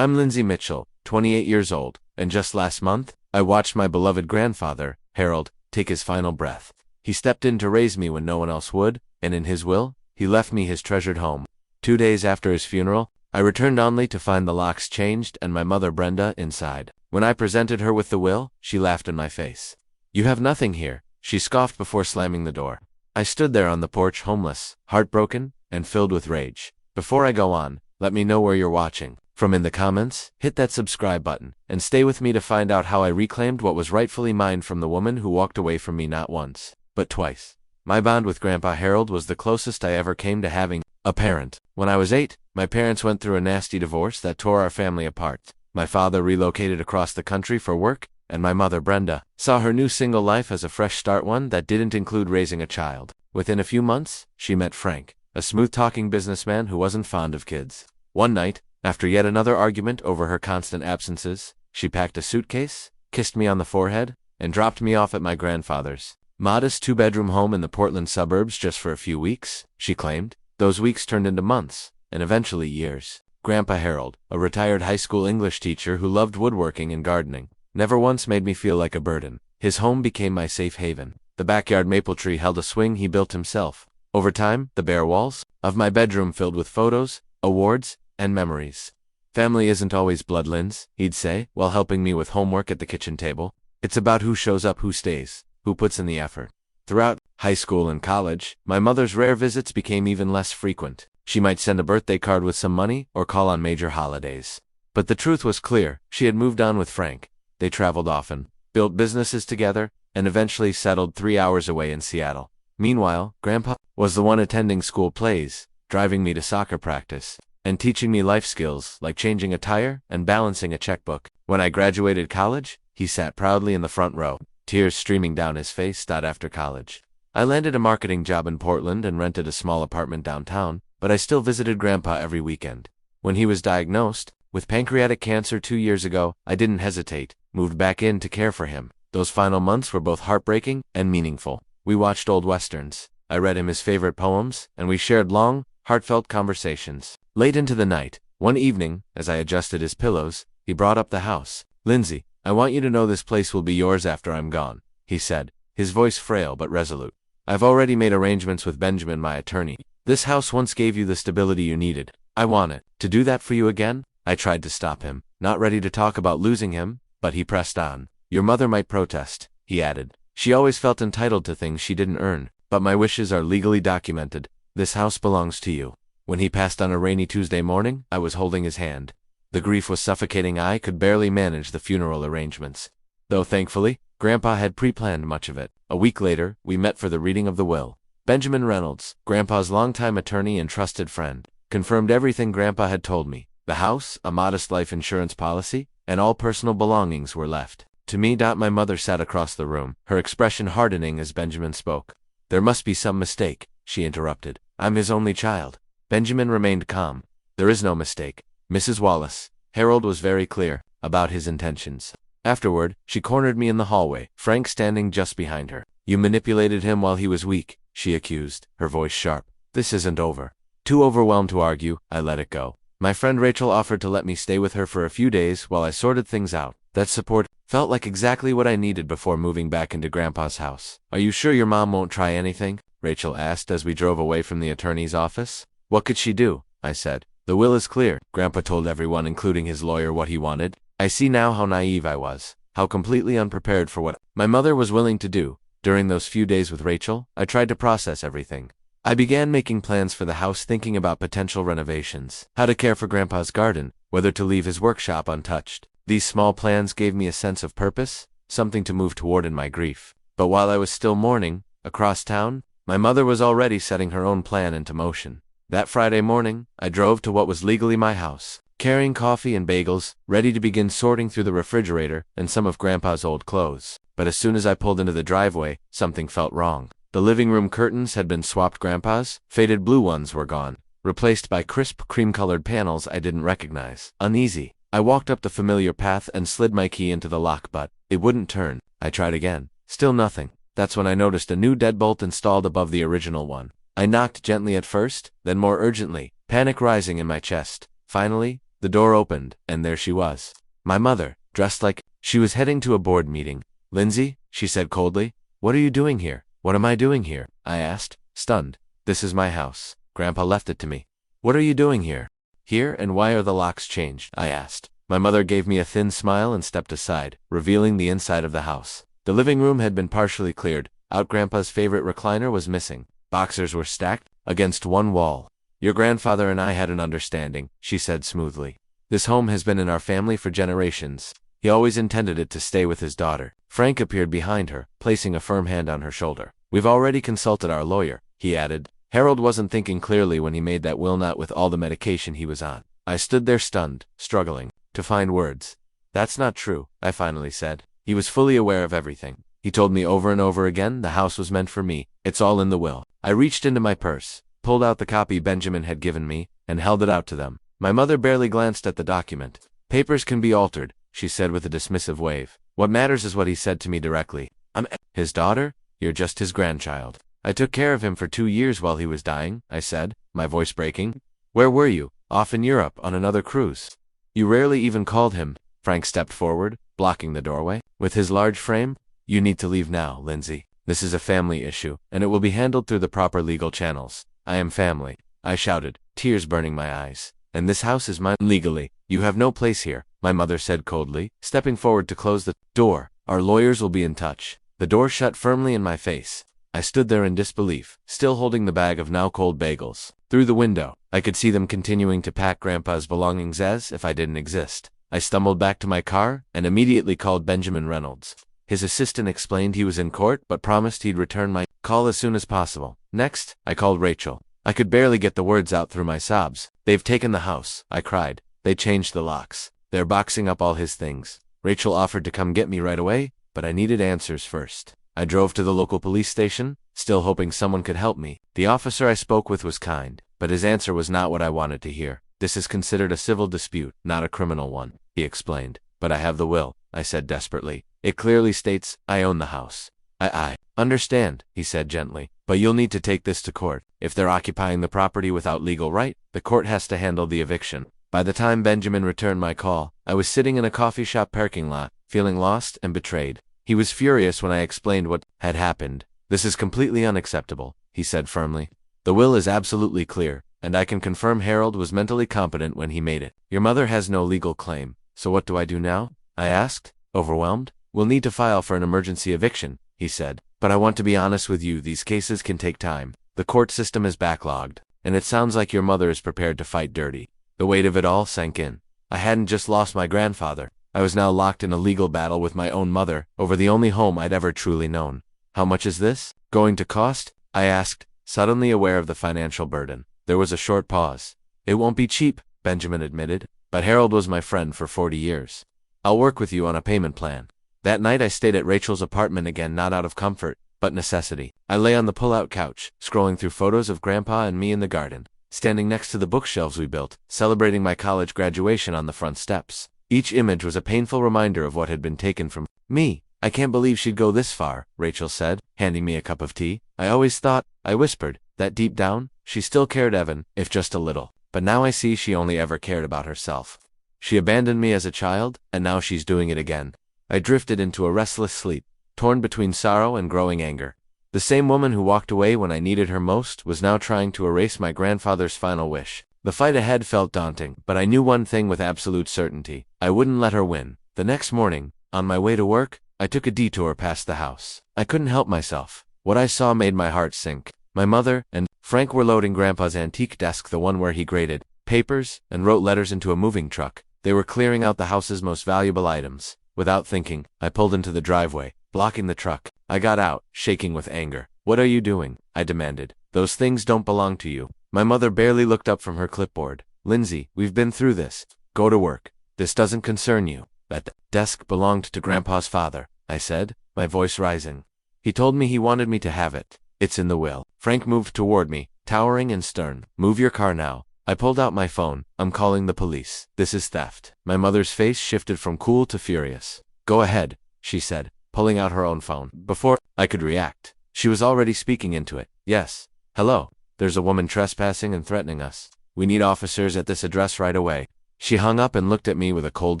I'm Lindsay Mitchell, 28 years old, and just last month, I watched my beloved grandfather, Harold, take his final breath. He stepped in to raise me when no one else would, and in his will, he left me his treasured home. 2 days after his funeral, I returned only to find the locks changed and my mother Brenda inside. When I presented her with the will, she laughed in my face. "You have nothing here," she scoffed before slamming the door. I stood there on the porch homeless, heartbroken, and filled with rage. Before I go on, let me know where you're watching. From in the comments, hit that subscribe button, and stay with me to find out how I reclaimed what was rightfully mine from the woman who walked away from me not once, but twice. My bond with Grandpa Harold was the closest I ever came to having a parent. When I was 8, my parents went through a nasty divorce that tore our family apart. My father relocated across the country for work, and my mother Brenda saw her new single life as a fresh start, one that didn't include raising a child. Within a few months, she met Frank, a smooth-talking businessman who wasn't fond of kids. One night, after yet another argument over her constant absences, she packed a suitcase, kissed me on the forehead, and dropped me off at my grandfather's modest 2-bedroom home in the Portland suburbs just for a few weeks, she claimed. Those weeks turned into months, and eventually years. Grandpa Harold, a retired high school English teacher who loved woodworking and gardening, never once made me feel like a burden. His home became my safe haven. The backyard maple tree held a swing he built himself. Over time, the bare walls of my bedroom filled with photos, awards, and memories. "Family isn't always blood, Linz," he'd say, while helping me with homework at the kitchen table. "It's about who shows up, who stays, who puts in the effort." Throughout high school and college, my mother's rare visits became even less frequent. She might send a birthday card with some money or call on major holidays. But the truth was clear. She had moved on with Frank. They traveled often, built businesses together, and eventually settled 3 hours away in Seattle. Meanwhile, Grandpa was the one attending school plays, driving me to soccer practice, and teaching me life skills like changing a tire and balancing a checkbook. When I graduated college, he sat proudly in the front row, tears streaming down his face. After college, I landed a marketing job in Portland and rented a small apartment downtown, but I still visited Grandpa every weekend. When he was diagnosed with pancreatic cancer 2 years ago, I didn't hesitate, moved back in to care for him. Those final months were both heartbreaking and meaningful. We watched old westerns, I read him his favorite poems, and we shared long, heartfelt conversations. Late into the night, one evening, as I adjusted his pillows, he brought up the house. "Lindsay, I want you to know this place will be yours after I'm gone," he said, his voice frail but resolute. "I've already made arrangements with Benjamin, my attorney. This house once gave you the stability you needed. I want it to do that for you again." I tried to stop him, not ready to talk about losing him, but he pressed on. "Your mother might protest," he added. "She always felt entitled to things she didn't earn, but my wishes are legally documented. This house belongs to you." When he passed on a rainy Tuesday morning, I was holding his hand. The grief was suffocating. I could barely manage the funeral arrangements, though thankfully, Grandpa had pre-planned much of it. A week later, we met for the reading of the will. Benjamin Reynolds, Grandpa's longtime attorney and trusted friend, confirmed everything Grandpa had told me. The house, a modest life insurance policy, and all personal belongings were left to me. My mother sat across the room, her expression hardening as Benjamin spoke. "There must be some mistake," she interrupted. "I'm his only child." Benjamin remained calm. "There is no mistake, Mrs. Wallace." Harold was very clear about his intentions. Afterward, she cornered me in the hallway, Frank standing just behind her. "You manipulated him while he was weak," she accused, her voice sharp. "This isn't over." Too overwhelmed to argue, I let it go. My friend Rachel offered to let me stay with her for a few days while I sorted things out. That support felt like exactly what I needed before moving back into Grandpa's house. "Are you sure your mom won't try anything?" Rachel asked as we drove away from the attorney's office. "What could she do?" I said. "The will is clear." Grandpa told everyone, including his lawyer, what he wanted. I see now how naive I was, how completely unprepared for what my mother was willing to do. During those few days with Rachel, I tried to process everything. I began making plans for the house, thinking about potential renovations, how to care for Grandpa's garden, whether to leave his workshop untouched. These small plans gave me a sense of purpose, something to move toward in my grief. But while I was still mourning, across town, my mother was already setting her own plan into motion. That Friday morning, I drove to what was legally my house, carrying coffee and bagels, ready to begin sorting through the refrigerator and some of Grandpa's old clothes. But as soon as I pulled into the driveway, something felt wrong. The living room curtains had been swapped. Grandpa's faded blue ones were gone, replaced by crisp cream-colored panels I didn't recognize. Uneasy, I walked up the familiar path and slid my key into the lock, but it wouldn't turn. I tried again. Still nothing. That's when I noticed a new deadbolt installed above the original one. I knocked gently at first, then more urgently, panic rising in my chest. Finally, The door opened, and there she was. My mother, dressed like she was heading to a board meeting. "Lindsay," she said coldly, "what are you doing here?" "What am I doing here?" I asked, stunned. "This is my house. Grandpa left it to me." "What are you doing here?" "Here, and why are the locks changed?" I asked. My mother gave me a thin smile and stepped aside, revealing the inside of the house. The living room had been partially cleared. Out Grandpa's favorite recliner was missing. Boxers were stacked against one wall. "Your grandfather and I had an understanding," she said smoothly. "This home has been in our family for generations. He always intended it to stay with his daughter." Frank appeared behind her, placing a firm hand on her shoulder. "We've already consulted our lawyer," he added. Harold wasn't thinking clearly when he made that will, not with all the medication he was on. I stood there stunned, struggling to find words. "That's not true," I finally said. "He was fully aware of everything. He told me over and over again the house was meant for me. It's all in the will." I reached into my purse, pulled out the copy Benjamin had given me, and held it out to them. My mother barely glanced at the document. "Papers can be altered," she said with a dismissive wave. "What matters is what he said to me directly. I'm his daughter? You're just his grandchild. I took care of him for 2 years while he was dying," I said, my voice breaking. "Where were you?" "Off in Europe, on another cruise." "You rarely even called him." Frank stepped forward, blocking the doorway with his large frame. "You need to leave now, Lindsay. This is a family issue, and it will be handled through the proper legal channels." "I am family," I shouted, tears burning my eyes. "And this house is mine legally. You have no place here," my mother said coldly, stepping forward to close the door. "Our lawyers will be in touch." The door shut firmly in my face. I stood there in disbelief, still holding the bag of now cold bagels. Through the window, I could see them continuing to pack Grandpa's belongings as if I didn't exist. I stumbled back to my car and immediately called Benjamin Reynolds. His assistant explained he was in court but promised he'd return my call as soon as possible. Next, I called Rachel. I could barely get the words out through my sobs. "They've taken the house," I cried. "They changed the locks. They're boxing up all his things." Rachel offered to come get me right away, but I needed answers first. I drove to the local police station, still hoping someone could help me. The officer I spoke with was kind, but his answer was not what I wanted to hear. "This is considered a civil dispute, not a criminal one," he explained. "But I have the will," I said desperately. "It clearly states I own the house." I understand," he said gently, "but you'll need to take this to court. If they're occupying the property without legal right, the court has to handle the eviction." By the time Benjamin returned my call, I was sitting in a coffee shop parking lot, feeling lost and betrayed. He was furious when I explained what had happened. "This is completely unacceptable," he said firmly. "The will is absolutely clear, and I can confirm Harold was mentally competent when he made it. Your mother has no legal claim, so what do I do now?" I asked, overwhelmed. "We'll need to file for an emergency eviction," he said. "But I want to be honest with you, these cases can take time. The court system is backlogged, and it sounds like your mother is prepared to fight dirty." The weight of it all sank in. I hadn't just lost my grandfather. I was now locked in a legal battle with my own mother over the only home I'd ever truly known. "How much is this going to cost?" I asked, suddenly aware of the financial burden. There was a short pause. "It won't be cheap," Benjamin admitted, "but Harold was my friend for 40 years. I'll work with you on a payment plan." That night I stayed at Rachel's apartment again, not out of comfort, but necessity. I lay on the pull-out couch, scrolling through photos of Grandpa and me in the garden, standing next to the bookshelves we built, celebrating my college graduation on the front steps. Each image was a painful reminder of what had been taken from me. "I can't believe she'd go this far," Rachel said, handing me a cup of tea. "I always thought," I whispered, "that deep down, she still cared Evan, if just a little. But now I see she only ever cared about herself. She abandoned me as a child, and now she's doing it again." I drifted into a restless sleep, torn between sorrow and growing anger. The same woman who walked away when I needed her most was now trying to erase my grandfather's final wish. The fight ahead felt daunting, but I knew one thing with absolute certainty. I wouldn't let her win. The next morning, on my way to work, I took a detour past the house. I couldn't help myself. What I saw made my heart sink. My mother and Frank were loading Grandpa's antique desk, the one where he graded papers and wrote letters, into a moving truck. They were clearing out the house's most valuable items. Without thinking, I pulled into the driveway, blocking the truck. I got out, shaking with anger. "What are you doing?" I demanded. "Those things don't belong to you." My mother barely looked up from her clipboard. "Lindsay, we've been through this. Go to work. This doesn't concern you." "That desk belonged to Grandpa's father," I said, my voice rising. "He told me he wanted me to have it. It's in the will." Frank moved toward me, towering and stern. "Move your car now." I pulled out my phone. "I'm calling the police. This is theft." My mother's face shifted from cool to furious. "Go ahead," she said, pulling out her own phone. Before I could react, she was already speaking into it. "Yes. Hello. There's a woman trespassing and threatening us. We need officers at this address right away." She hung up and looked at me with a cold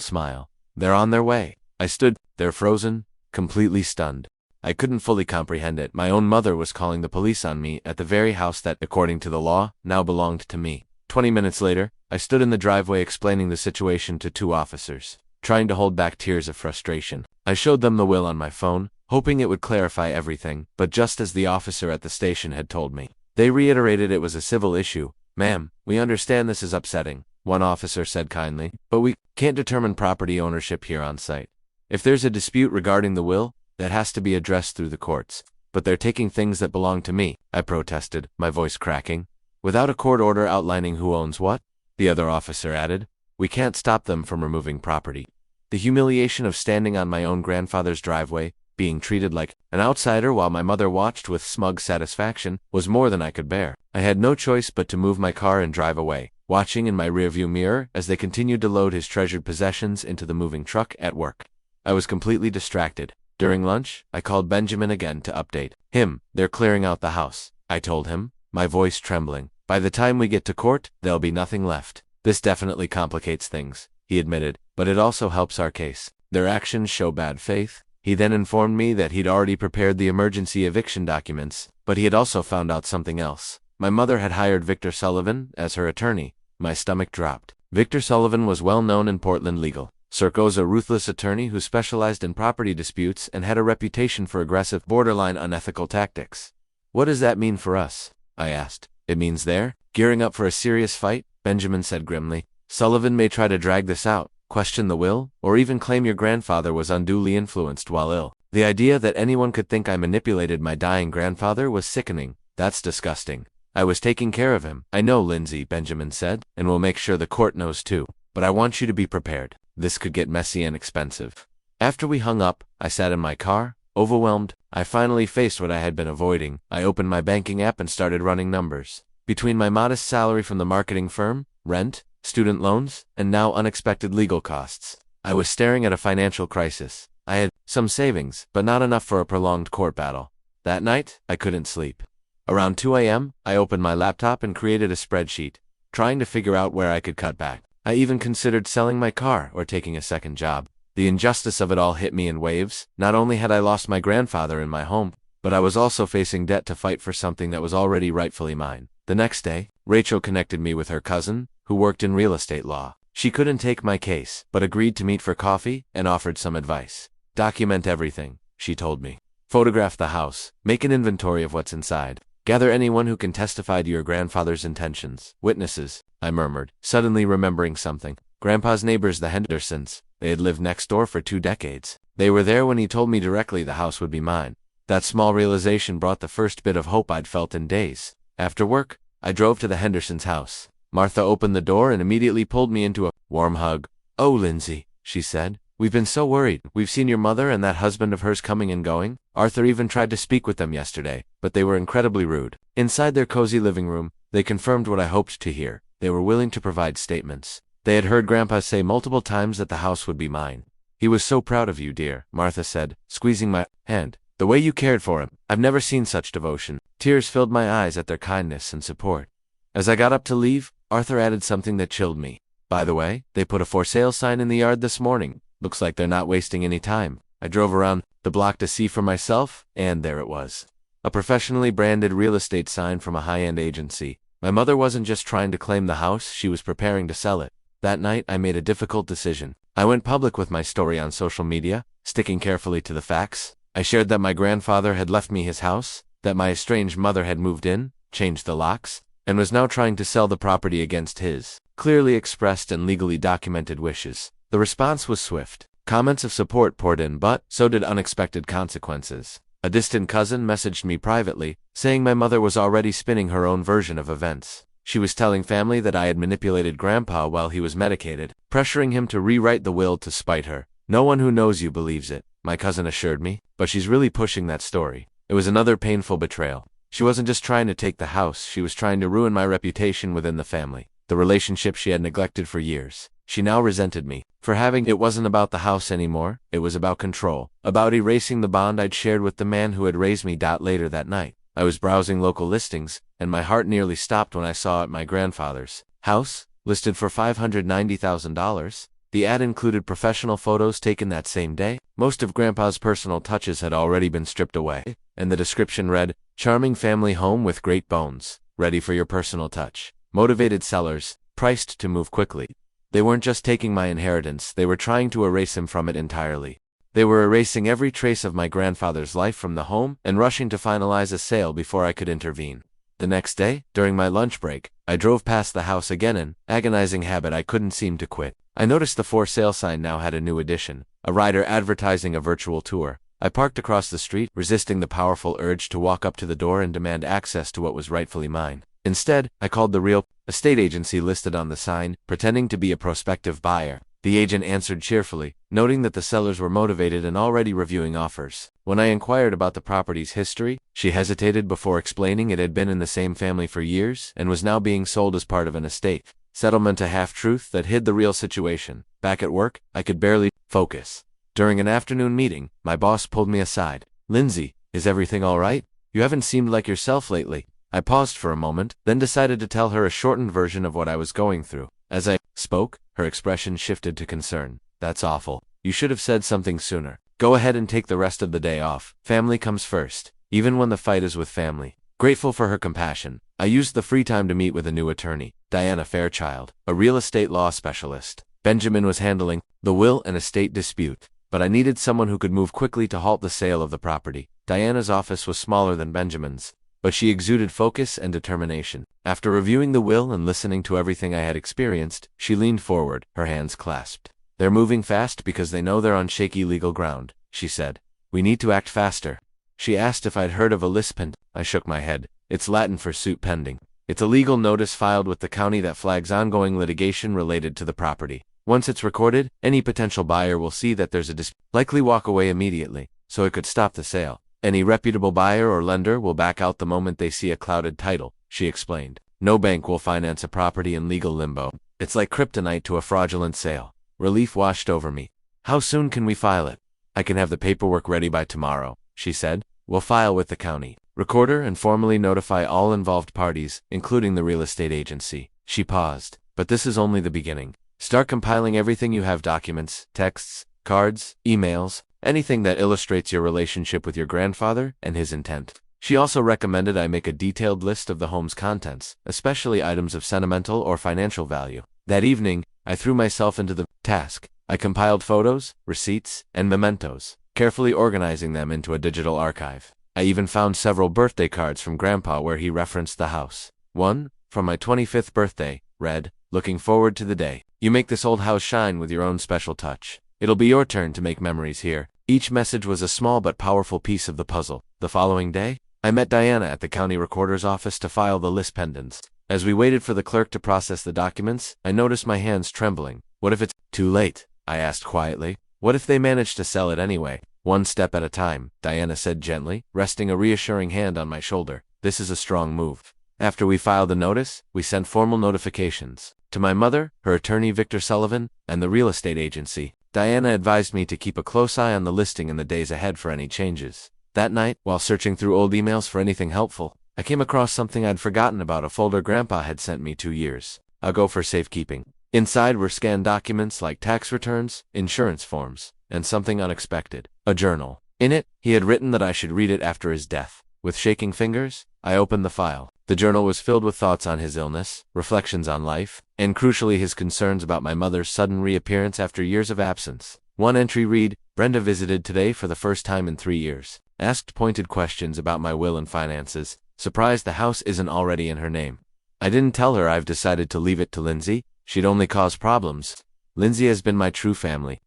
smile. They're on their way. I stood there frozen, completely stunned. I couldn't fully comprehend it. My own mother was calling the police on me at the very house that, according to the law, now belonged to me. 20 minutes later, I stood in the driveway explaining the situation to 2 officers, trying to hold back tears of frustration. I showed them the will on my phone, hoping it would clarify everything, but just as the officer at the station had told me. They reiterated it was a civil issue. "Ma'am, we understand this is upsetting," one officer said kindly, "but we can't determine property ownership here on site. If there's a dispute regarding the will, that has to be addressed through the courts. But they're taking things that belong to me," I protested, my voice cracking. "Without a court order outlining who owns what," the other officer added, "we can't stop them from removing property." The humiliation of standing on my own grandfather's driveway, being treated like an outsider while my mother watched with smug satisfaction, was more than I could bear. I had no choice but to move my car and drive away, watching in my rearview mirror as they continued to load his treasured possessions into the moving truck at work. I was completely distracted. During lunch, I called Benjamin again to update him. "They're clearing out the house," I told him, my voice trembling. "By the time we get to court, there'll be nothing left." "This definitely complicates things," he admitted, "but it also helps our case. Their actions show bad faith." He then informed me that he'd already prepared the emergency eviction documents, but he had also found out something else. My mother had hired Victor Sullivan as her attorney. My stomach dropped. Victor Sullivan was well known in Portland legal circles, a ruthless attorney who specialized in property disputes and had a reputation for aggressive, borderline unethical tactics. "What does that mean for us?" I asked. "It means they're gearing up for a serious fight," Benjamin said grimly. "Sullivan may try to drag this out, question the will, or even claim your grandfather was unduly influenced while ill. The idea that anyone could think I manipulated my dying grandfather was sickening. That's disgusting. I was taking care of him." "I know, Lindsay," Benjamin said, "and we'll make sure the court knows too. But I want you to be prepared. This could get messy and expensive." After we hung up, I sat in my car, overwhelmed. I finally faced what I had been avoiding. I opened my banking app and started running numbers. Between my modest salary from the marketing firm, rent, student loans, and now unexpected legal costs, I was staring at a financial crisis. I had some savings, but not enough for a prolonged court battle. That night, I couldn't sleep. Around 2 a.m., I opened my laptop and created a spreadsheet, trying to figure out where I could cut back. I even considered selling my car or taking a second job. The injustice of it all hit me in waves. Not only had I lost my grandfather in my home, but I was also facing debt to fight for something that was already rightfully mine. The next day, Rachel connected me with her cousin, who worked in real estate law. She couldn't take my case, but agreed to meet for coffee and offered some advice. "Document everything," she told me. "Photograph the house, make an inventory of what's inside. Gather anyone who can testify to your grandfather's intentions." "Witnesses," I murmured, suddenly remembering something. Grandpa's neighbors, the Hendersons. They had lived next door for 2 decades. They were there when he told me directly the house would be mine. That small realization brought the first bit of hope I'd felt in days. After work, I drove to the Hendersons' house. Martha opened the door and immediately pulled me into a warm hug. "Oh, Lindsay," she said. "We've been so worried. We've seen your mother and that husband of hers coming and going. Arthur even tried to speak with them yesterday, but they were incredibly rude." Inside their cozy living room, they confirmed what I hoped to hear. They were willing to provide statements. They had heard Grandpa say multiple times that the house would be mine. "He was so proud of you, dear," Martha said, squeezing my hand. "The way you cared for him. I've never seen such devotion." Tears filled my eyes at their kindness and support. As I got up to leave, Arthur added something that chilled me. "By the way, they put a for sale sign in the yard this morning. Looks like they're not wasting any time." I drove around the block to see for myself, and there it was. A professionally branded real estate sign from a high-end agency. My mother wasn't just trying to claim the house, she was preparing to sell it. That night, I made a difficult decision. I went public with my story on social media, sticking carefully to the facts. I shared that my grandfather had left me his house, that my estranged mother had moved in, changed the locks, and was now trying to sell the property against his clearly expressed and legally documented wishes. The response was swift. Comments of support poured in, but so did unexpected consequences. A distant cousin messaged me privately, saying my mother was already spinning her own version of events. She was telling family that I had manipulated Grandpa while he was medicated, pressuring him to rewrite the will to spite her. "No one who knows you believes it," my cousin assured me, "but she's really pushing that story." It was another painful betrayal. She wasn't just trying to take the house, she was trying to ruin my reputation within the family, the relationship she had neglected for years. She now resented me for having it. Wasn't about the house anymore, it was about control, about erasing the bond I'd shared with the man who had raised me. Later that night, I was browsing local listings, and my heart nearly stopped when I saw at my grandfather's house, listed for $590,000. The ad included professional photos taken that same day. Most of Grandpa's personal touches had already been stripped away, and the description read, "Charming family home with great bones, ready for your personal touch. Motivated sellers, priced to move quickly." They weren't just taking my inheritance, they were trying to erase him from it entirely. They were erasing every trace of my grandfather's life from the home and rushing to finalize a sale before I could intervene. The next day, during my lunch break, I drove past the house again, an agonizing habit I couldn't seem to quit. I noticed the for sale sign now had a new addition, a rider advertising a virtual tour. I parked across the street, resisting the powerful urge to walk up to the door and demand access to what was rightfully mine. Instead, I called the real estate agency listed on the sign, pretending to be a prospective buyer. The agent answered cheerfully, noting that the sellers were motivated and already reviewing offers. When I inquired about the property's history, she hesitated before explaining it had been in the same family for years and was now being sold as part of an estate settlement, a half-truth that hid the real situation. Back at work, I could barely focus. During an afternoon meeting, my boss pulled me aside. "Lindsay, is everything all right? You haven't seemed like yourself lately." I paused for a moment, then decided to tell her a shortened version of what I was going through. As I spoke, her expression shifted to concern. "That's awful. You should have said something sooner. Go ahead and take the rest of the day off. Family comes first, even when the fight is with family." Grateful for her compassion, I used the free time to meet with a new attorney, Diana Fairchild, a real estate law specialist. Benjamin was handling the will and estate dispute, but I needed someone who could move quickly to halt the sale of the property. Diana's office was smaller than Benjamin's, but she exuded focus and determination. After reviewing the will and listening to everything I had experienced, she leaned forward, her hands clasped. "They're moving fast because they know they're on shaky legal ground," she said. "We need to act faster." She asked if I'd heard of a lis pendens. I shook my head. It's Latin for suit pending. It's a legal notice filed with the county that flags ongoing litigation related to the property. Once it's recorded, any potential buyer will see that there's a dispute, likely walk away immediately, so it could stop the sale. Any reputable buyer or lender will back out the moment they see a clouded title, she explained. No bank will finance a property in legal limbo. It's like kryptonite to a fraudulent sale. Relief washed over me. "How soon can we file it?" "I can have the paperwork ready by tomorrow," she said. "We'll file with the county recorder and formally notify all involved parties, including the real estate agency." She paused. "But this is only the beginning. Start compiling everything you have: documents, texts, cards, emails, anything that illustrates your relationship with your grandfather and his intent." She also recommended I make a detailed list of the home's contents, especially items of sentimental or financial value. That evening, I threw myself into the task. I compiled photos, receipts, and mementos, carefully organizing them into a digital archive. I even found several birthday cards from Grandpa where he referenced the house. One, from my 25th birthday, read, "Looking forward to the day you make this old house shine with your own special touch. It'll be your turn to make memories here." Each message was a small but powerful piece of the puzzle. The following day, I met Diana at the county recorder's office to file the lis pendens. As we waited for the clerk to process the documents, I noticed my hands trembling. "What if it's too late?" I asked quietly. "What if they manage to sell it anyway?" "One step at a time," Diana said gently, resting a reassuring hand on my shoulder. "This is a strong move." After we filed the notice, we sent formal notifications to my mother, her attorney Victor Sullivan, and the real estate agency. Diana advised me to keep a close eye on the listing in the days ahead for any changes. That night, while searching through old emails for anything helpful, I came across something I'd forgotten about, a folder Grandpa had sent me 2 years ago for safekeeping. Inside were scanned documents like tax returns, insurance forms, and something unexpected, a journal. In it, he had written that I should read it after his death. With shaking fingers, I opened the file. The journal was filled with thoughts on his illness, reflections on life, and crucially his concerns about my mother's sudden reappearance after years of absence. One entry read, "Brenda visited today for the first time in 3 years. Asked pointed questions about my will and finances. Surprised the house isn't already in her name. I didn't tell her I've decided to leave it to Lindsay. She'd only cause problems. Lindsay has been my true family."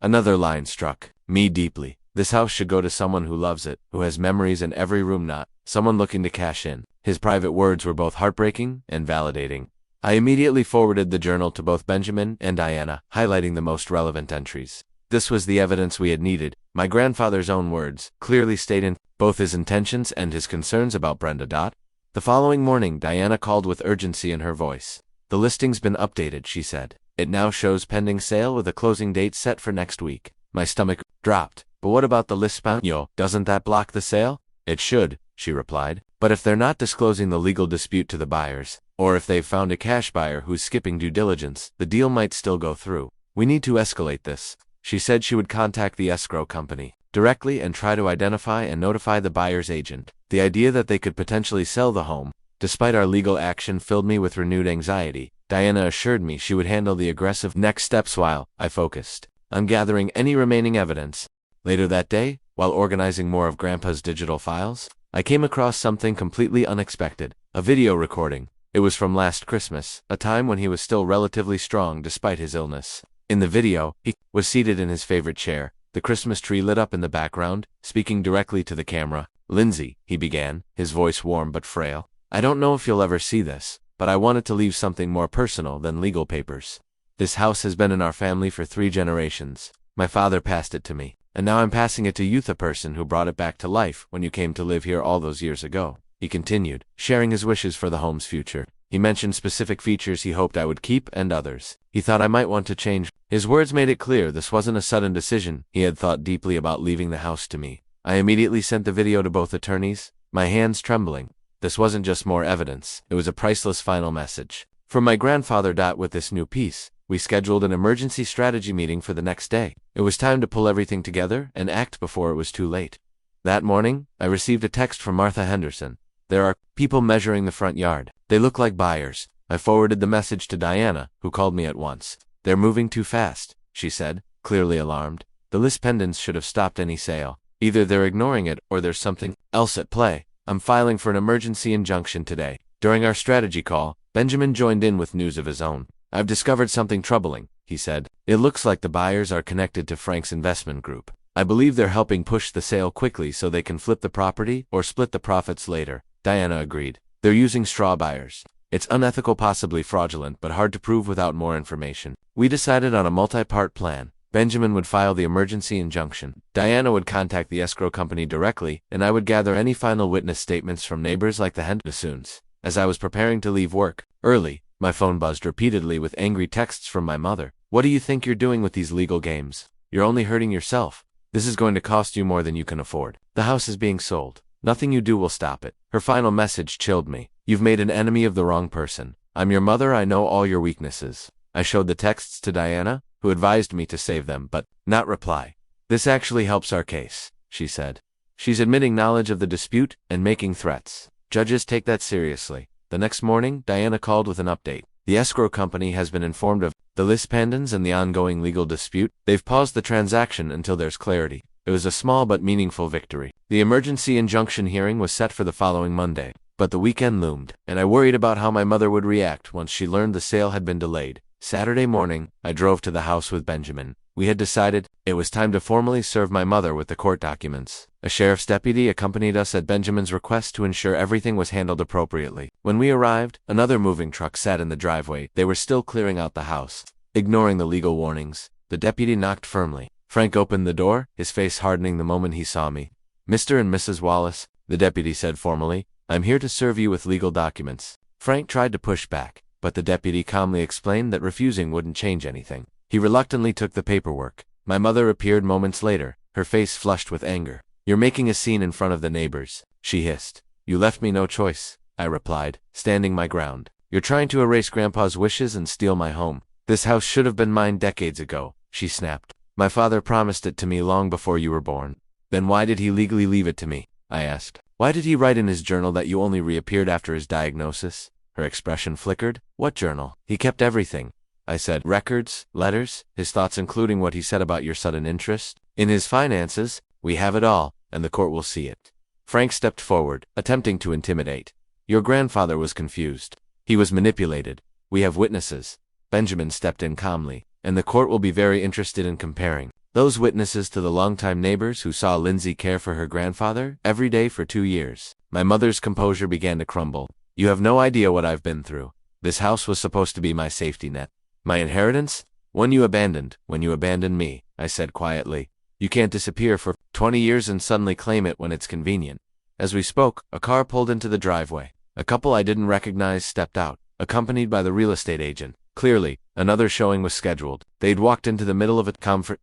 Another line struck me deeply. This house should go to someone who loves it, who has memories in every room, not someone looking to cash in. His private words were both heartbreaking and validating. I immediately forwarded the journal to both Benjamin and Diana, highlighting the most relevant entries. This was the evidence we had needed. My grandfather's own words, clearly stating both his intentions and his concerns about Brenda. The following morning, Diana called with urgency in her voice. "The listing's been updated," she said. "It now shows pending sale with a closing date set for next week." My stomach dropped. "But what about the lis pendens? Doesn't that block the sale?" "It should," she replied. "But if they're not disclosing the legal dispute to the buyers, Or if they've found a cash buyer who's skipping due diligence, the deal might still go through. We need to escalate this. She said she would contact the escrow company directly and try to identify and notify the buyer's agent. The idea that they could potentially sell the home, despite our legal action, filled me with renewed anxiety. Diana assured me she would handle the aggressive next steps while I focused on gathering any remaining evidence. Later that day, while organizing more of Grandpa's digital files, I came across something completely unexpected, a video recording. It was from last Christmas, a time when he was still relatively strong despite his illness. In the video, he was seated in his favorite chair, the Christmas tree lit up in the background, speaking directly to the camera. "Lindsay," he began, his voice warm but frail, "I don't know if you'll ever see this, but I wanted to leave something more personal than legal papers. This house has been in our family for 3 generations. My father passed it to me, and now I'm passing it to you, the person who brought it back to life when you came to live here all those years ago," he continued, sharing his wishes for the home's future. He mentioned specific features he hoped I would keep and others he thought I might want to change. His words made it clear this wasn't a sudden decision. He had thought deeply about leaving the house to me. I immediately sent the video to both attorneys, my hands trembling. This wasn't just more evidence, it was a priceless final message from my grandfather. With this new piece, we scheduled an emergency strategy meeting for the next day. It was time to pull everything together and act before it was too late. That morning, I received a text from Martha Henderson. "There are people measuring the front yard. They look like buyers." I forwarded the message to Diana, who called me at once. "They're moving too fast," she said, clearly alarmed. "The list pendants should have stopped any sale. Either they're ignoring it or there's something else at play. I'm filing for an emergency injunction today." During our strategy call, Benjamin joined in with news of his own. "I've discovered something troubling," he said. "It looks like the buyers are connected to Frank's investment group. I believe they're helping push the sale quickly so they can flip the property or split the profits later." Diana agreed. "They're using straw buyers. It's unethical, possibly fraudulent, but hard to prove without more information." We decided on a multi-part plan. Benjamin would file the emergency injunction. Diana would contact the escrow company directly, and I would gather any final witness statements from neighbors like the Hendersons. As I was preparing to leave work early, my phone buzzed repeatedly with angry texts from my mother. "What do you think you're doing with these legal games? You're only hurting yourself. This is going to cost you more than you can afford. The house is being sold. Nothing you do will stop it." Her final message chilled me. "You've made an enemy of the wrong person. I'm your mother, I know all your weaknesses." I showed the texts to Diana, who advised me to save them but not reply. "This actually helps our case," she said. "She's admitting knowledge of the dispute and making threats. Judges take that seriously." The next morning, Diana called with an update. "The escrow company has been informed of the list pendants and the ongoing legal dispute. They've paused the transaction until there's clarity." It was a small but meaningful victory. The emergency injunction hearing was set for the following Monday, but the weekend loomed, and I worried about how my mother would react once she learned the sale had been delayed. Saturday morning, I drove to the house with Benjamin. We had decided it was time to formally serve my mother with the court documents. A sheriff's deputy accompanied us at Benjamin's request to ensure everything was handled appropriately. When we arrived, another moving truck sat in the driveway. They were still clearing out the house. Ignoring the legal warnings, the deputy knocked firmly. Frank opened the door, his face hardening the moment he saw me. "Mr. and Mrs. Wallace," the deputy said formally, "I'm here to serve you with legal documents." Frank tried to push back, but the deputy calmly explained that refusing wouldn't change anything. He reluctantly took the paperwork. My mother appeared moments later, her face flushed with anger. "You're making a scene in front of the neighbors," she hissed. "You left me no choice," I replied, standing my ground. "You're trying to erase Grandpa's wishes and steal my home. This house should have been mine decades ago," she snapped. "My father promised it to me long before you were born." "Then why did he legally leave it to me?" I asked. "Why did he write in his journal that you only reappeared after his diagnosis?" Her expression flickered. "What journal?" "He kept everything," I said. "Records, letters, his thoughts, including what he said about your sudden interest in his finances. We have it all, and the court will see it." Frank stepped forward, attempting to intimidate. "Your grandfather was confused. He was manipulated. We have witnesses." Benjamin stepped in calmly. "And the court will be very interested in comparing those witnesses to the longtime neighbors who saw Lindsay care for her grandfather every day for 2 years. My mother's composure began to crumble. "You have no idea what I've been through. This house was supposed to be my safety net. My inheritance? When you abandoned me," I said quietly. "You can't disappear for 20 years and suddenly claim it when it's convenient." As we spoke, a car pulled into the driveway. A couple I didn't recognize stepped out, accompanied by the real estate agent. Clearly, another showing was scheduled. They'd walked into the middle of a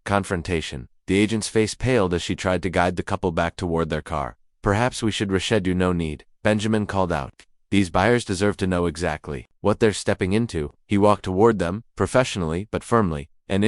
confrontation. The agent's face paled as she tried to guide the couple back toward their car. "Perhaps we should reschedule." "No need," Benjamin called out. These buyers deserve to know exactly what they're stepping into. He walked toward them, professionally but firmly, and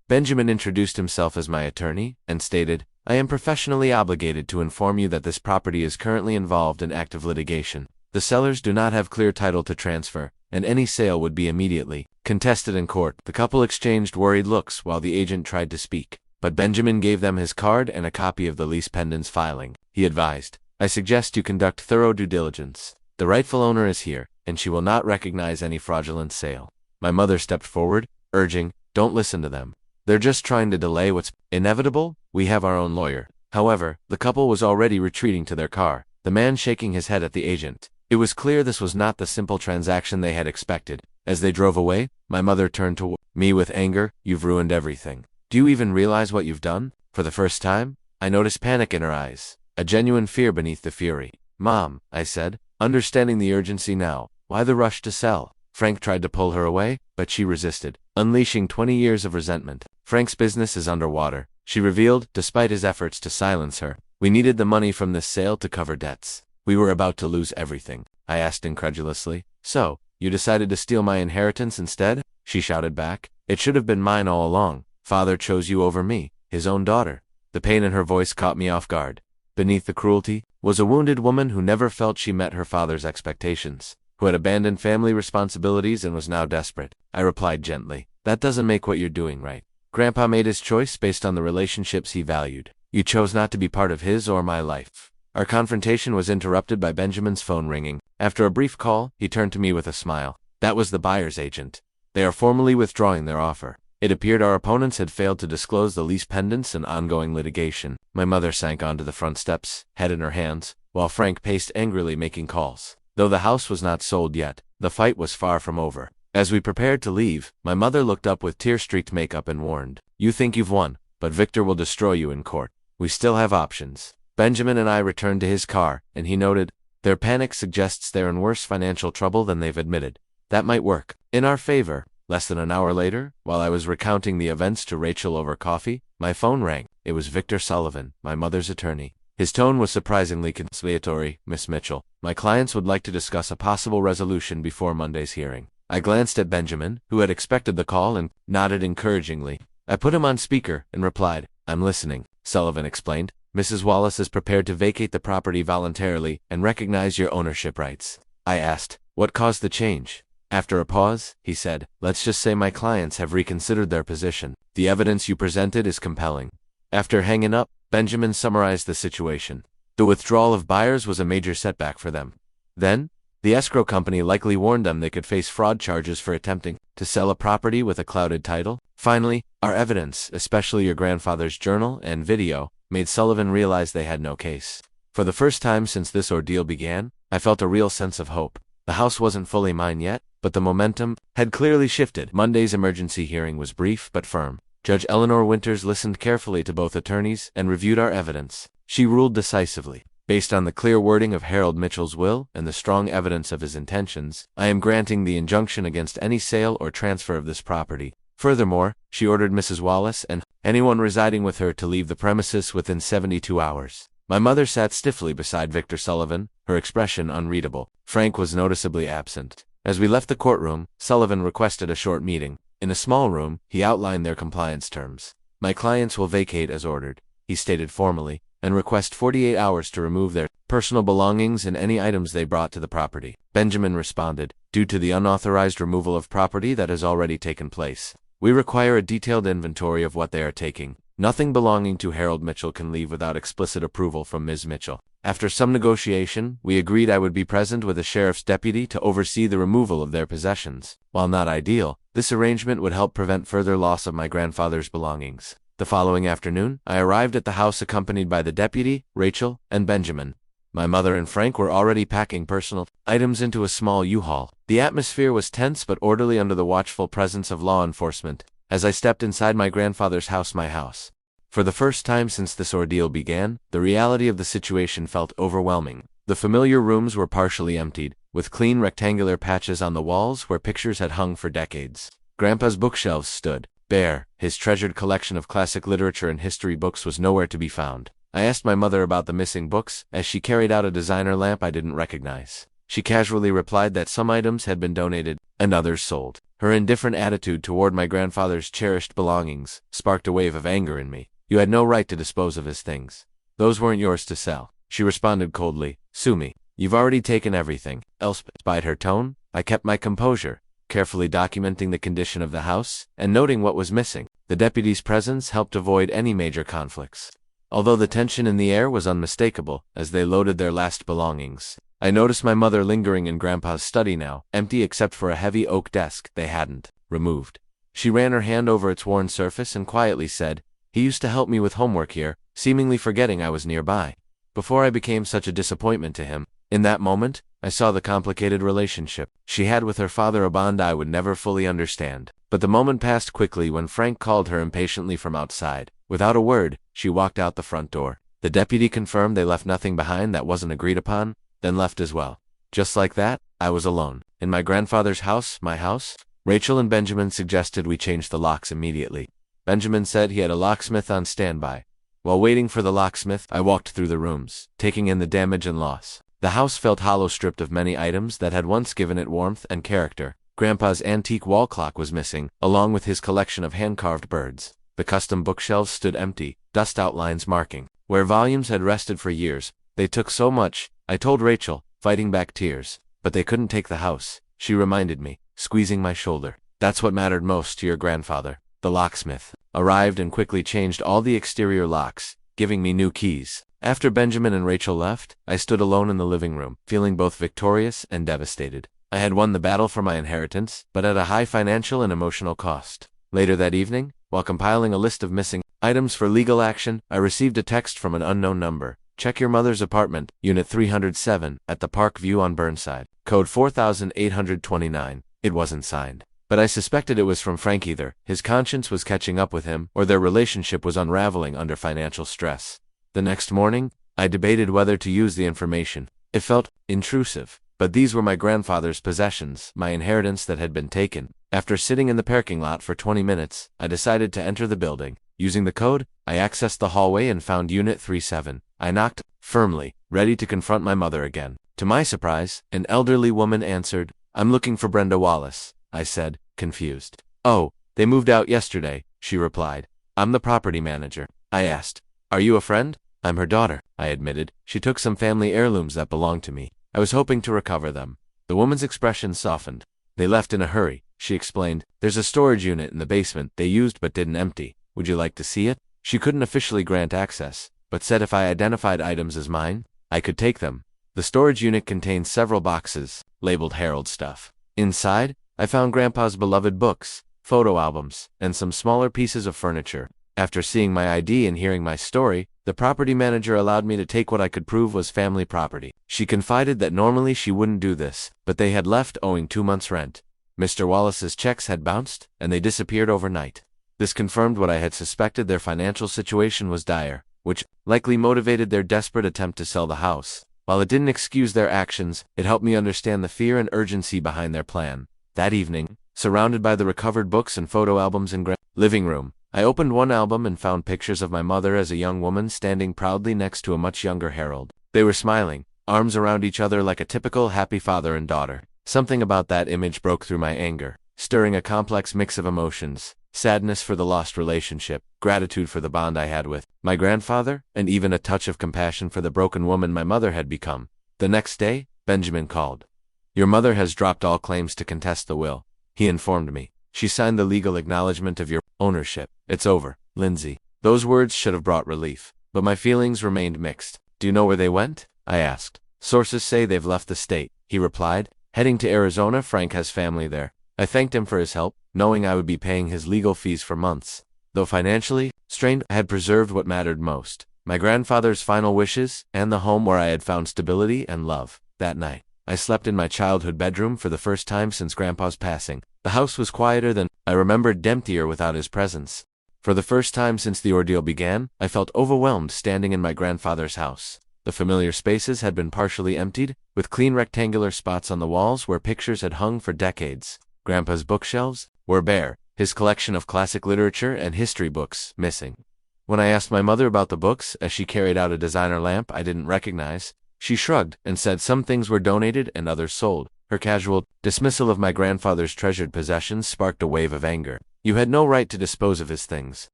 Benjamin introduced himself as my attorney, and stated, I am professionally obligated to inform you that this property is currently involved in active litigation. The sellers do not have clear title to transfer, and any sale would be immediately contested in court. The couple exchanged worried looks while the agent tried to speak, but Benjamin gave them his card and a copy of the lease pendants filing. He advised, I suggest you conduct thorough due diligence. The rightful owner is here, and she will not recognize any fraudulent sale. My mother stepped forward, urging, don't listen to them. They're just trying to delay what's inevitable. We have our own lawyer. However, the couple was already retreating to their car, the man shaking his head at the agent. It was clear this was not the simple transaction they had expected. As they drove away, my mother turned to me with anger. You've ruined everything. Do you even realize what you've done? For the first time, I noticed panic in her eyes, a genuine fear beneath the fury. Mom, I said, understanding the urgency now, why the rush to sell? Frank tried to pull her away, but she resisted, unleashing 20 years of resentment. Frank's business is underwater, she revealed, despite his efforts to silence her. We needed the money from this sale to cover debts. We were about to lose everything. I asked incredulously. So, you decided to steal my inheritance instead? She shouted back. It should have been mine all along. Father chose you over me, his own daughter. The pain in her voice caught me off guard. Beneath the cruelty was a wounded woman who never felt she met her father's expectations, who had abandoned family responsibilities and was now desperate. I replied gently, that doesn't make what you're doing right. Grandpa made his choice based on the relationships he valued. You chose not to be part of his or my life. Our confrontation was interrupted by Benjamin's phone ringing. After a brief call, he turned to me with a smile. That was the buyer's agent. They are formally withdrawing their offer. It appeared our opponents had failed to disclose the lease pendants and ongoing litigation. My mother sank onto the front steps, head in her hands, while Frank paced angrily making calls. Though the house was not sold yet, the fight was far from over. As we prepared to leave, my mother looked up with tear-streaked makeup and warned, you think you've won, but Victor will destroy you in court. We still have options. Benjamin and I returned to his car, and he noted, their panic suggests they're in worse financial trouble than they've admitted. That might work in our favor. Less than an hour later, while I was recounting the events to Rachel over coffee, my phone rang. It was Victor Sullivan, my mother's attorney. His tone was surprisingly conciliatory. Miss Mitchell, my clients would like to discuss a possible resolution before Monday's hearing. I glanced at Benjamin, who had expected the call, and nodded encouragingly. I put him on speaker and replied, I'm listening. Sullivan explained, Mrs. Wallace is prepared to vacate the property voluntarily and recognize your ownership rights. I asked, what caused the change? After a pause, he said, let's just say my clients have reconsidered their position. The evidence you presented is compelling. After hanging up, Benjamin summarized the situation. The withdrawal of buyers was a major setback for them. Then, the escrow company likely warned them they could face fraud charges for attempting to sell a property with a clouded title. Finally, our evidence, especially your grandfather's journal and video, made Sullivan realize they had no case. For the first time since this ordeal began, I felt a real sense of hope. The house wasn't fully mine yet, but the momentum had clearly shifted. Monday's emergency hearing was brief but firm. Judge Eleanor Winters listened carefully to both attorneys and reviewed our evidence. She ruled decisively. Based on the clear wording of Harold Mitchell's will and the strong evidence of his intentions, I am granting the injunction against any sale or transfer of this property. Furthermore, she ordered Mrs. Wallace and anyone residing with her to leave the premises within 72 hours. My mother sat stiffly beside Victor Sullivan, her expression unreadable. Frank was noticeably absent. As we left the courtroom, Sullivan requested a short meeting. In a small room, he outlined their compliance terms. My clients will vacate as ordered, he stated formally, and request 48 hours to remove their personal belongings and any items they brought to the property. Benjamin responded, due to the unauthorized removal of property that has already taken place, we require a detailed inventory of what they are taking. Nothing belonging to Harold Mitchell can leave without explicit approval from Ms. Mitchell. After some negotiation, we agreed I would be present with a sheriff's deputy to oversee the removal of their possessions. While not ideal, this arrangement would help prevent further loss of my grandfather's belongings. The following afternoon, I arrived at the house accompanied by the deputy, Rachel, and Benjamin. My mother and Frank were already packing personal items into a small U-Haul. The atmosphere was tense but orderly under the watchful presence of law enforcement. As I stepped inside my grandfather's house, my house, for the first time since this ordeal began, the reality of the situation felt overwhelming. The familiar rooms were partially emptied, with clean rectangular patches on the walls where pictures had hung for decades. Grandpa's bookshelves stood bare. His treasured collection of classic literature and history books was nowhere to be found. I asked my mother about the missing books, as she carried out a designer lamp I didn't recognize. She casually replied that some items had been donated and others sold. Her indifferent attitude toward my grandfather's cherished belongings sparked a wave of anger in me. You had no right to dispose of his things. Those weren't yours to sell. She responded coldly, Sue me. You've already taken everything. Elspeth. Despite her tone, I kept my composure, carefully documenting the condition of the house and noting what was missing. The deputy's presence helped avoid any major conflicts. Although the tension in the air was unmistakable as they loaded their last belongings, I noticed my mother lingering in Grandpa's study now, empty except for a heavy oak desk they hadn't removed. She ran her hand over its worn surface and quietly said, He used to help me with homework here, seemingly forgetting I was nearby. Before I became such a disappointment to him, in that moment, I saw the complicated relationship she had with her father, a bond I would never fully understand. But the moment passed quickly when Frank called her impatiently from outside. Without a word, she walked out the front door. The deputy confirmed they left nothing behind that wasn't agreed upon, then left as well. Just like that, I was alone. In my grandfather's house, my house. Rachel and Benjamin suggested we change the locks immediately. Benjamin said he had a locksmith on standby. While waiting for the locksmith, I walked through the rooms, taking in the damage and loss. The house felt hollow, stripped of many items that had once given it warmth and character. Grandpa's antique wall clock was missing, along with his collection of hand-carved birds. The custom bookshelves stood empty, dust outlines marking where volumes had rested for years. They took so much, I told Rachel, fighting back tears. But they couldn't take the house, she reminded me, squeezing my shoulder. That's what mattered most to your grandfather. The locksmith arrived and quickly changed all the exterior locks, giving me new keys. After Benjamin and Rachel left, I stood alone in the living room, feeling both victorious and devastated. I had won the battle for my inheritance, but at a high financial and emotional cost. Later that evening, while compiling a list of missing items for legal action, I received a text from an unknown number. Check your mother's apartment, Unit 307, at the Park View on Burnside. Code 4829. It wasn't signed. But I suspected it was from Frank. Either his conscience was catching up with him, or their relationship was unraveling under financial stress. The next morning, I debated whether to use the information. It felt intrusive, but these were my grandfather's possessions, my inheritance that had been taken. After sitting in the parking lot for 20 minutes, I decided to enter the building. Using the code, I accessed the hallway and found Unit 37. I knocked firmly, ready to confront my mother again. To my surprise, an elderly woman answered. I'm looking for Brenda Wallace, I said, confused. Oh, they moved out yesterday, she replied. I'm the property manager. I asked, Are you a friend? I'm her daughter, I admitted. She took some family heirlooms that belonged to me. I was hoping to recover them. The woman's expression softened. They left in a hurry, she explained. There's a storage unit in the basement they used but didn't empty. Would you like to see it? She couldn't officially grant access, but said if I identified items as mine, I could take them. The storage unit contained several boxes, labeled Harold stuff. Inside, I found Grandpa's beloved books, photo albums, and some smaller pieces of furniture. After seeing my ID and hearing my story, the property manager allowed me to take what I could prove was family property. She confided that normally she wouldn't do this, but they had left owing 2 months' rent. Mr. Wallace's checks had bounced, and they disappeared overnight. This confirmed what I had suspected. Their financial situation was dire, which likely motivated their desperate attempt to sell the house. While it didn't excuse their actions, it helped me understand the fear and urgency behind their plan. That evening, surrounded by the recovered books and photo albums in living room, I opened one album and found pictures of my mother as a young woman standing proudly next to a much younger Harold. They were smiling, arms around each other like a typical happy father and daughter. Something about that image broke through my anger, stirring a complex mix of emotions. Sadness for the lost relationship, gratitude for the bond I had with my grandfather, and even a touch of compassion for the broken woman my mother had become. The next day, Benjamin called. Your mother has dropped all claims to contest the will, he informed me. She signed the legal acknowledgement of your ownership. It's over, Lindsay. Those words should have brought relief, but my feelings remained mixed. Do you know where they went? I asked. Sources say they've left the state, he replied. Heading to Arizona. Frank has family there. I thanked him for his help, knowing I would be paying his legal fees for months. Though financially strained, I had preserved what mattered most, my grandfather's final wishes, and the home where I had found stability and love. That night, I slept in my childhood bedroom for the first time since Grandpa's passing. The house was quieter than I remembered, emptier without his presence. For the first time since the ordeal began, I felt overwhelmed standing in my grandfather's house. The familiar spaces had been partially emptied, with clean rectangular spots on the walls where pictures had hung for decades. Grandpa's bookshelves were bare, his collection of classic literature and history books missing. When I asked my mother about the books as she carried out a designer lamp I didn't recognize, She shrugged and said some things were donated and others sold. Her casual dismissal of my grandfather's treasured possessions sparked a wave of anger. You had no right to dispose of his things.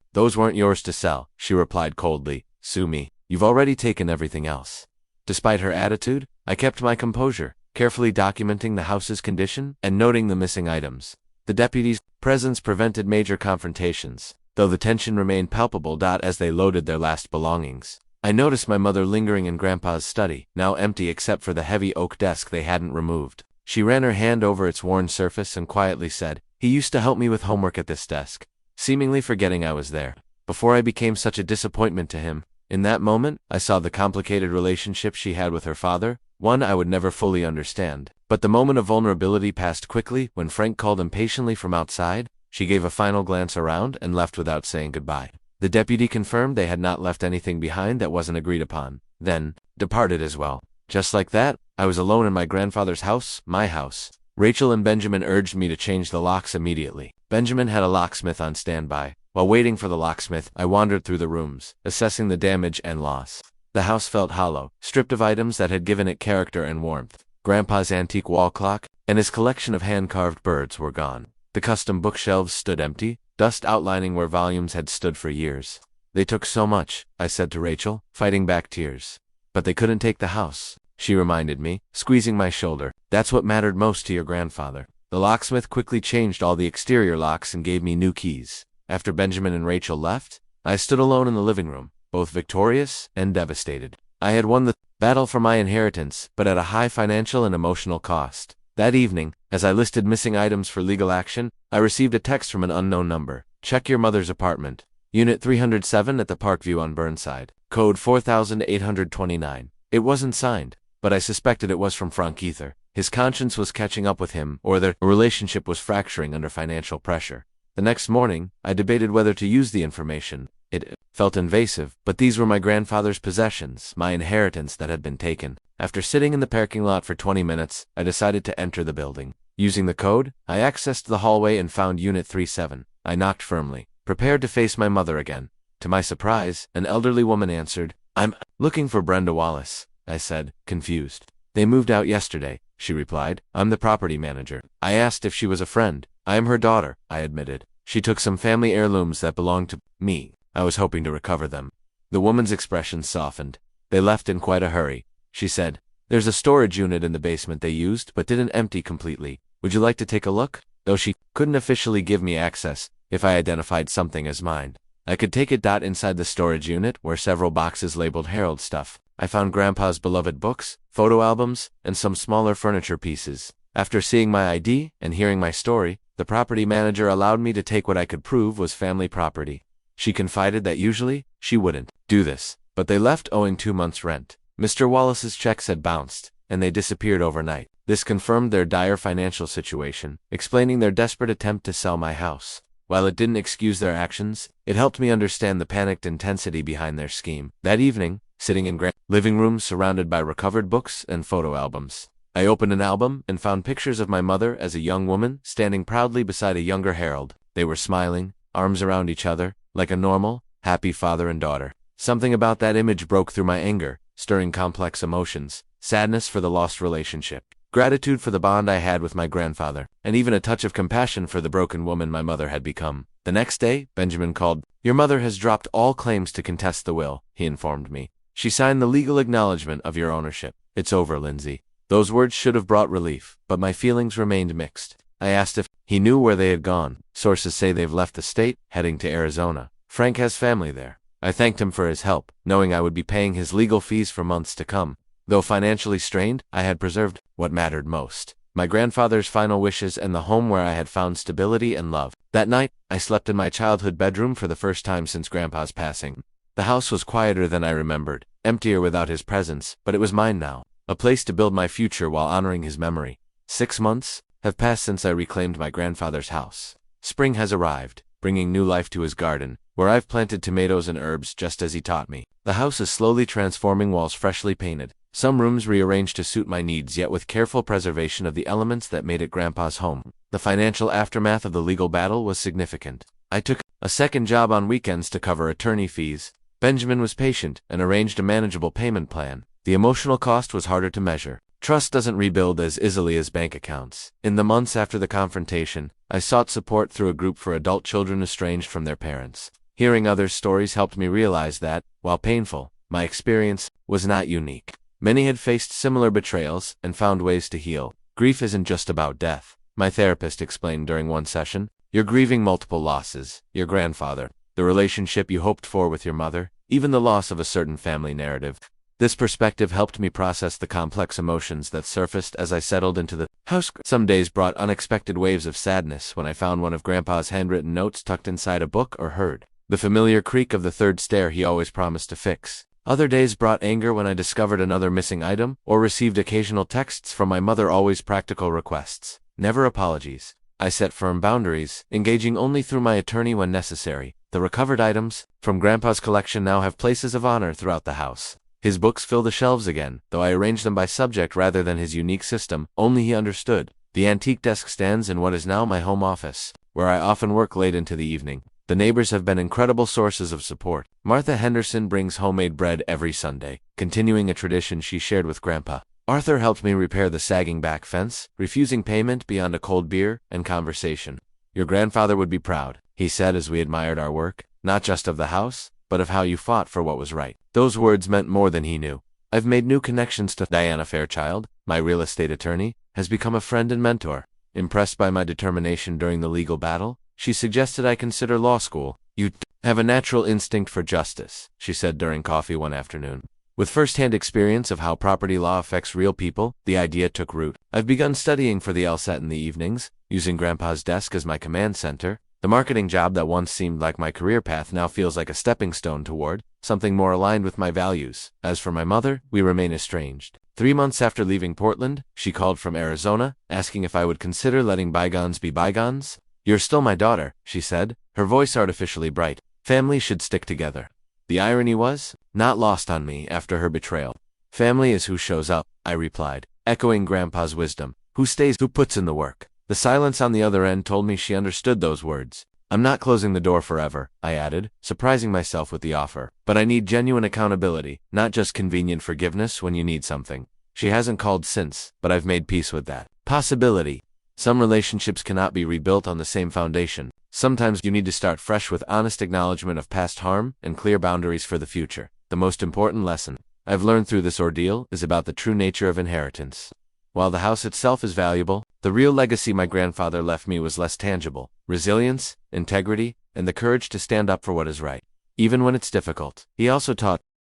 Those weren't yours to sell, she replied coldly. Sue me. You've already taken everything else. Despite her attitude, I kept my composure, carefully documenting the house's condition and noting the missing items. The deputy's presence prevented major confrontations, though the tension remained palpable as they loaded their last belongings. I noticed my mother lingering in Grandpa's study, now empty except for the heavy oak desk they hadn't removed. She ran her hand over its worn surface and quietly said, "He used to help me with homework at this desk," seemingly forgetting I was there. Before I became such a disappointment to him, in that moment, I saw the complicated relationship she had with her father, one I would never fully understand. But the moment of vulnerability passed quickly. When Frank called impatiently from outside, she gave a final glance around and left without saying goodbye. The deputy confirmed they had not left anything behind that wasn't agreed upon, then departed as well. Just like that, I was alone in my grandfather's house, my house. Rachel and Benjamin urged me to change the locks immediately. Benjamin had a locksmith on standby. While waiting for the locksmith, I wandered through the rooms, assessing the damage and loss. The house felt hollow, stripped of items that had given it character and warmth. Grandpa's antique wall clock and his collection of hand-carved birds were gone. The custom bookshelves stood empty, dust outlining where volumes had stood for years. They took so much, I said to Rachel, fighting back tears. But they couldn't take the house, she reminded me, squeezing my shoulder. That's what mattered most to your grandfather. The locksmith quickly changed all the exterior locks and gave me new keys. After Benjamin and Rachel left, I stood alone in the living room, both victorious and devastated. I had won the battle for my inheritance, but at a high financial and emotional cost. That evening, as I listed missing items for legal action, I received a text from an unknown number. Check your mother's apartment. Unit 307 at the Parkview on Burnside. Code 4829. It wasn't signed, but I suspected it was from Frank Ether. His conscience was catching up with him, or their relationship was fracturing under financial pressure. The next morning, I debated whether to use the information. It felt invasive, but these were my grandfather's possessions, my inheritance that had been taken. After sitting in the parking lot for 20 minutes, I decided to enter the building. Using the code, I accessed the hallway and found Unit 37. I knocked firmly, prepared to face my mother again. To my surprise, an elderly woman answered. "I'm looking for Brenda Wallace," I said, confused. "They moved out yesterday," she replied. "I'm the property manager." I asked if she was a friend. "I am her daughter," I admitted. "She took some family heirlooms that belonged to me. I was hoping to recover them." The woman's expression softened. "They left in quite a hurry," she said. "There's a storage unit in the basement they used, but didn't empty completely. Would you like to take a look?" Though she couldn't officially give me access, if I identified something as mine, I could take it. Inside the storage unit were several boxes labeled Harold stuff. I found Grandpa's beloved books, photo albums, and some smaller furniture pieces. After seeing my ID and hearing my story, the property manager allowed me to take what I could prove was family property. She confided that usually, she wouldn't do this, but they left owing 2 months' rent. Mr. Wallace's checks had bounced, and they disappeared overnight. This confirmed their dire financial situation, explaining their desperate attempt to sell my house. While it didn't excuse their actions, it helped me understand the panicked intensity behind their scheme. That evening, sitting in living room surrounded by recovered books and photo albums, I opened an album and found pictures of my mother as a young woman standing proudly beside a younger Harold. They were smiling, arms around each other, like a normal, happy father and daughter. Something about that image broke through my anger, stirring complex emotions: sadness for the lost relationship, gratitude for the bond I had with my grandfather, and even a touch of compassion for the broken woman my mother had become. The next day, Benjamin called. "Your mother has dropped all claims to contest the will," he informed me. "She signed the legal acknowledgement of your ownership. It's over, Lindsay." Those words should have brought relief, but my feelings remained mixed. I asked if he knew where they had gone. Sources say they've left the state, heading to Arizona. Frank has family there. I thanked him for his help, knowing I would be paying his legal fees for months to come. Though financially strained, I had preserved what mattered most: my grandfather's final wishes and the home where I had found stability and love. That night, I slept in my childhood bedroom for the first time since Grandpa's passing. The house was quieter than I remembered, emptier without his presence, but it was mine now, a place to build my future while honoring his memory. 6 months have passed since I reclaimed my grandfather's house. Spring has arrived, bringing new life to his garden, where I've planted tomatoes and herbs just as he taught me. The house is slowly transforming, walls freshly painted, some rooms rearranged to suit my needs, yet with careful preservation of the elements that made it Grandpa's home. The financial aftermath of the legal battle was significant. I took a second job on weekends to cover attorney fees. Benjamin was patient and arranged a manageable payment plan. The emotional cost was harder to measure. Trust doesn't rebuild as easily as bank accounts. In the months after the confrontation, I sought support through a group for adult children estranged from their parents. Hearing others' stories helped me realize that, while painful, my experience was not unique. Many had faced similar betrayals and found ways to heal. Grief isn't just about death, my therapist explained during one session. You're grieving multiple losses: your grandfather, the relationship you hoped for with your mother, even the loss of a certain family narrative. This perspective helped me process the complex emotions that surfaced as I settled into the house. Some days brought unexpected waves of sadness when I found one of Grandpa's handwritten notes tucked inside a book or heard the familiar creak of the third stair he always promised to fix. Other days brought anger when I discovered another missing item or received occasional texts from my mother, always practical requests, never apologies. I set firm boundaries, engaging only through my attorney when necessary. The recovered items from Grandpa's collection now have places of honor throughout the house. His books fill the shelves again, though I arranged them by subject rather than his unique system, only he understood. The antique desk stands in what is now my home office, where I often work late into the evening. The neighbors have been incredible sources of support. Martha Henderson brings homemade bread every Sunday, continuing a tradition she shared with Grandpa. Arthur helped me repair the sagging back fence, refusing payment beyond a cold beer and conversation. Your grandfather would be proud, he said as we admired our work, not just of the house, but of how you fought for what was right. Those words meant more than he knew. I've made new connections to Diana Fairchild, my real estate attorney, has become a friend and mentor. Impressed by my determination during the legal battle, she suggested I consider law school. You have a natural instinct for justice, she said during coffee one afternoon. With first-hand experience of how property law affects real people, the idea took root. I've begun studying for the LSAT in the evenings, using Grandpa's desk as my command center. The marketing job that once seemed like my career path now feels like a stepping stone toward something more aligned with my values. As for my mother, we remain estranged. 3 months after leaving Portland, she called from Arizona, asking if I would consider letting bygones be bygones. You're still my daughter, she said, her voice artificially bright. Family should stick together. The irony was not lost on me after her betrayal. Family is who shows up, I replied, echoing Grandpa's wisdom. Who stays, who puts in the work. The silence on the other end told me she understood those words. I'm not closing the door forever, I added, surprising myself with the offer. But I need genuine accountability, not just convenient forgiveness when you need something. She hasn't called since, but I've made peace with that possibility. Some relationships cannot be rebuilt on the same foundation. Sometimes you need to start fresh with honest acknowledgement of past harm and clear boundaries for the future. The most important lesson I've learned through this ordeal is about the true nature of inheritance. While the house itself is valuable, the real legacy my grandfather left me was less tangible: resilience, integrity, and the courage to stand up for what is right, even when it's difficult. He also taught